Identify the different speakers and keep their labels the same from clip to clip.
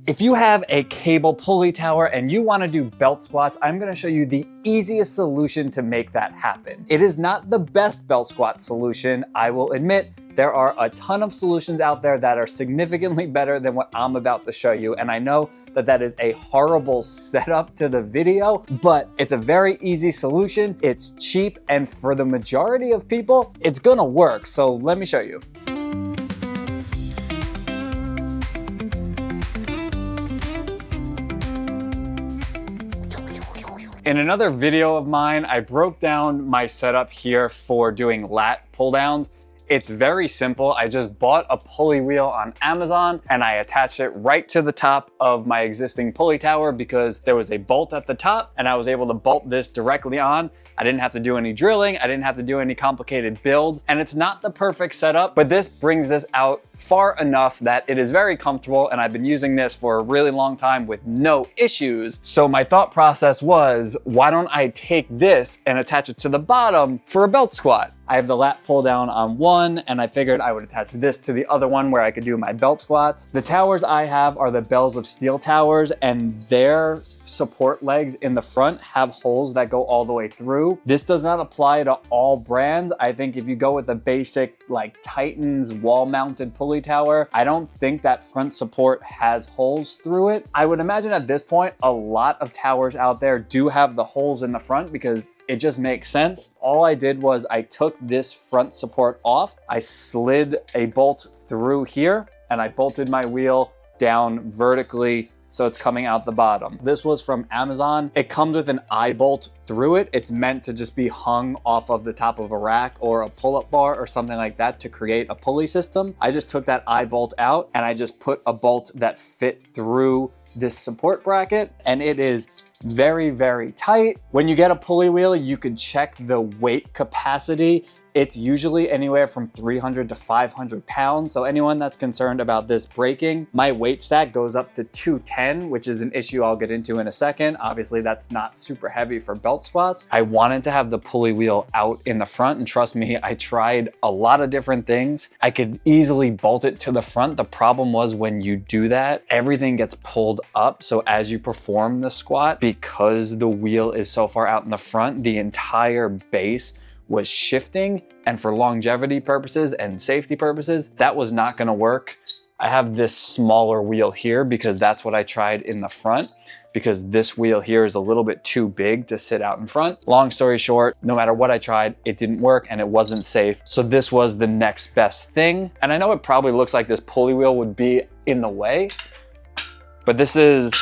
Speaker 1: If you have a cable pulley tower and you want to do belt squats, I'm going to show you the easiest solution to make that happen. It is not the best belt squat solution, I will admit. There are a ton of solutions out there that are significantly better than what I'm about to show you. And I know that that is a horrible setup to the video, but it's a very easy solution. It's cheap, and for the majority of people, it's gonna work. So let me show you. In another video of mine, I broke down my setup here for doing lat pull downs. It's very simple. I just bought a pulley wheel on Amazon and I attached it right to the top of my existing pulley tower because there was a bolt at the top and I was able to bolt this directly on. I didn't have to do any drilling. I didn't have to do any complicated builds, and it's not the perfect setup, but this brings this out far enough that it is very comfortable, and I've been using this for a really long time with no issues. So my thought process was, why don't I take this and attach it to the bottom for a belt squat? I have the lat pull down on one, and I figured I would attach this to the other one where I could do my belt squats. The towers I have are the Bells of Steel towers, and their support legs in the front have holes that go all the way through. This does not apply to all brands. I think if you go with the basic like Titan's wall mounted pulley tower, I don't think that front support has holes through it. I would imagine at this point, a lot of towers out there do have the holes in the front because it just makes sense. All I did was I took this front support off, I slid a bolt through here, and I bolted my wheel down vertically so it's coming out the bottom. This was from Amazon. It comes with an eye bolt through it. It's meant to just be hung off of the top of a rack or a pull-up bar or something like that to create a pulley system. I just took that eye bolt out and I just put a bolt that fit through this support bracket, and it is very, very tight. When you get a pulley wheel, you can check the weight capacity. It's usually anywhere from 300 to 500 pounds. So anyone that's concerned about this breaking, my weight stack goes up to 210, which is an issue I'll get into in a second. Obviously that's not super heavy for belt squats. I wanted to have the pulley wheel out in the front, and trust me, I tried a lot of different things. I could easily bolt it to the front. The problem was when you do that, everything gets pulled up. So as you perform the squat, because the wheel is so far out in the front, the entire base was shifting, and for longevity purposes and safety purposes, that was not gonna work. I have this smaller wheel here because that's what I tried in the front, because this wheel here is a little bit too big to sit out in front. Long story short, no matter what I tried, it didn't work and it wasn't safe. So this was the next best thing. And I know it probably looks like this pulley wheel would be in the way, but this is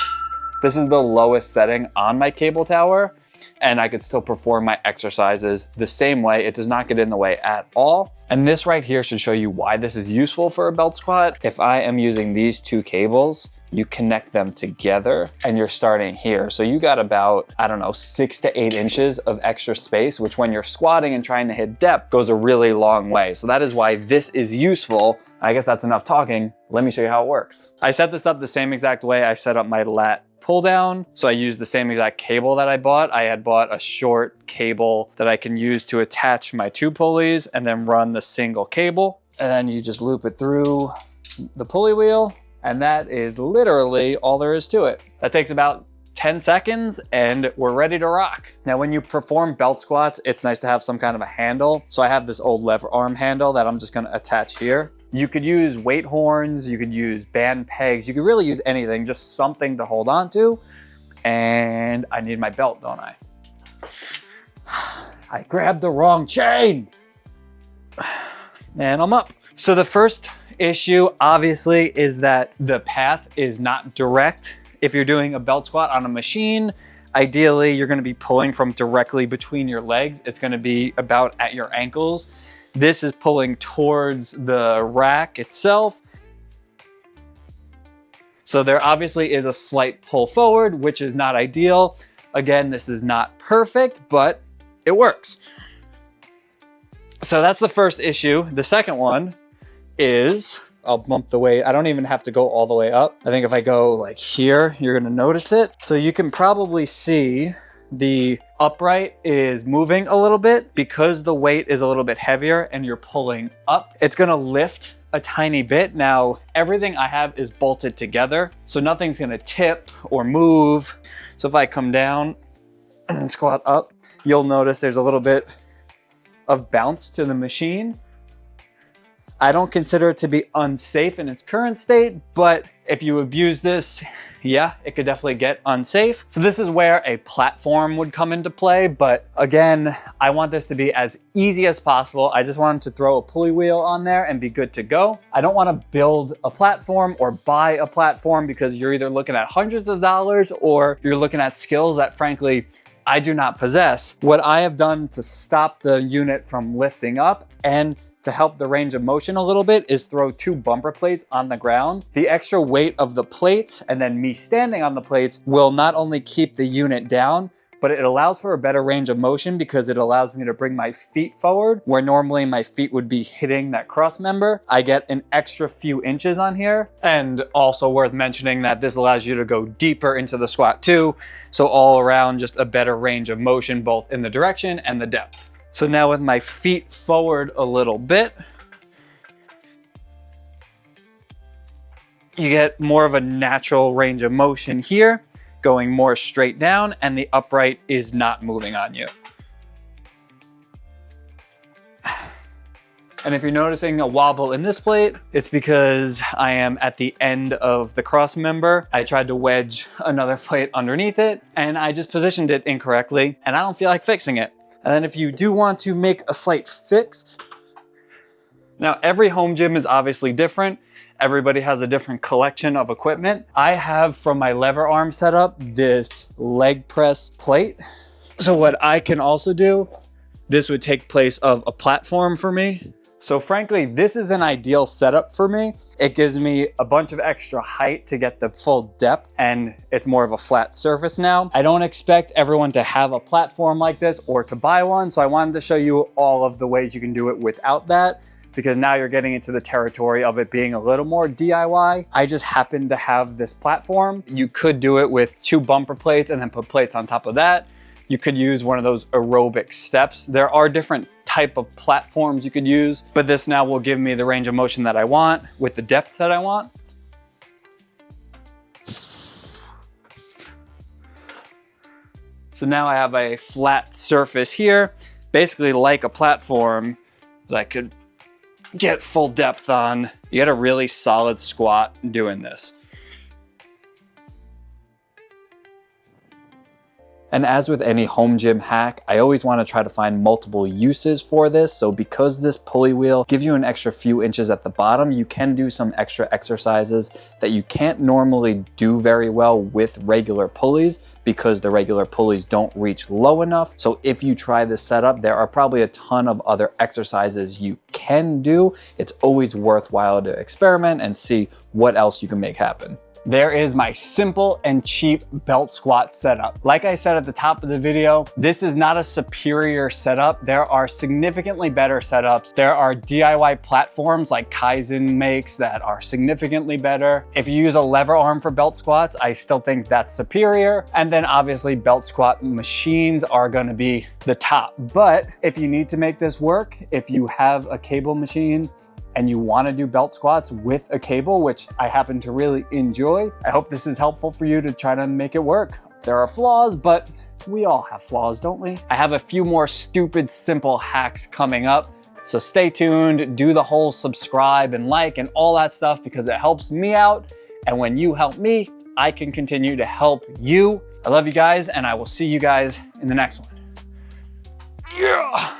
Speaker 1: the lowest setting on my cable tower, and I could still perform my exercises the same way. It does not get in the way at all. And this right here should show you why this is useful for a belt squat. If I am using these two cables, you connect them together and you're starting here. So you got about, I don't know, 6 to 8 inches of extra space, which when you're squatting and trying to hit depth goes a really long way. So that is why this is useful. I guess that's enough talking. Let me show you how it works. I set this up the same exact way I set up my lat pull down. So I used the same exact cable that I bought. I had bought a short cable that I can use to attach my two pulleys and then run the single cable. And then you just loop it through the pulley wheel. And that is literally all there is to it. That takes about 10 seconds and we're ready to rock. Now, when you perform belt squats, it's nice to have some kind of a handle. So I have this old lever arm handle that I'm just gonna attach here. You could use weight horns, you could use band pegs, you could really use anything, just something to hold on to. And I need my belt, don't I? I grabbed the wrong chain. And I'm up. So the first issue, obviously, is that the path is not direct. If you're doing a belt squat on a machine, ideally, you're gonna be pulling from directly between your legs. It's gonna be about at your ankles. This is pulling towards the rack itself. So there obviously is a slight pull forward, which is not ideal. Again, this is not perfect, but it works. So that's the first issue. The second one is, I'll bump the weight. I don't even have to go all the way up. I think if I go like here, you're gonna notice it. So you can probably see the upright is moving a little bit because the weight is a little bit heavier and you're pulling up. It's gonna lift a tiny bit. Now, everything I have is bolted together, so nothing's gonna tip or move. So if I come down and then squat up, you'll notice there's a little bit of bounce to the machine. I don't consider it to be unsafe in its current state, but if you abuse this, yeah, it could definitely get unsafe. So this is where a platform would come into play. But again, I want this to be as easy as possible. I just wanted to throw a pulley wheel on there and be good to go. I don't want to build a platform or buy a platform because you're either looking at hundreds of dollars or you're looking at skills that frankly, I do not possess. What I have done to stop the unit from lifting up and to help the range of motion a little bit is throw 2 bumper plates on the ground. The extra weight of the plates and then me standing on the plates will not only keep the unit down, but it allows for a better range of motion because it allows me to bring my feet forward where normally my feet would be hitting that cross member. I get an extra few inches on here. And also worth mentioning that this allows you to go deeper into the squat too. So all around just a better range of motion, both in the direction and the depth. So now with my feet forward a little bit, you get more of a natural range of motion here, going more straight down, and the upright is not moving on you. And if you're noticing a wobble in this plate, it's because I am at the end of the cross member. I tried to wedge another plate underneath it, and I just positioned it incorrectly, and I don't feel like fixing it. And then if you do want to make a slight fix, now every home gym is obviously different. Everybody has a different collection of equipment. I have from my lever arm setup this leg press plate. So what I can also do, this would take place of a platform for me. So frankly, this is an ideal setup for me. It gives me a bunch of extra height to get the full depth, and it's more of a flat surface now. I don't expect everyone to have a platform like this or to buy one, so I wanted to show you all of the ways you can do it without that, because now you're getting into the territory of it being a little more DIY. I just happen to have this platform. You could do it with 2 bumper plates and then put plates on top of that. You could use one of those aerobic steps. There are different type of platforms you could use, but this now will give me the range of motion that I want with the depth that I want. So now I have a flat surface here, basically like a platform that I could get full depth on. You get a really solid squat doing this. And as with any home gym hack, I always want to try to find multiple uses for this. So because this pulley wheel gives you an extra few inches at the bottom, you can do some extra exercises that you can't normally do very well with regular pulleys because the regular pulleys don't reach low enough. So if you try this setup, there are probably a ton of other exercises you can do. It's always worthwhile to experiment and see what else you can make happen. There is my simple and cheap belt squat setup. Like I said at the top of the video, this is not a superior setup. There are significantly better setups. There are DIY platforms like Kaizen makes that are significantly better. If you use a lever arm for belt squats, I still think that's superior. And then obviously belt squat machines are gonna be the top. But if you need to make this work, if you have a cable machine, and you want to do belt squats with a cable, which I happen to really enjoy, I hope this is helpful for you to try to make it work. There are flaws, but we all have flaws, don't we? I have a few more stupid, simple hacks coming up. So stay tuned, do the whole subscribe and like and all that stuff because it helps me out. And when you help me, I can continue to help you. I love you guys, and I will see you guys in the next one. Yeah.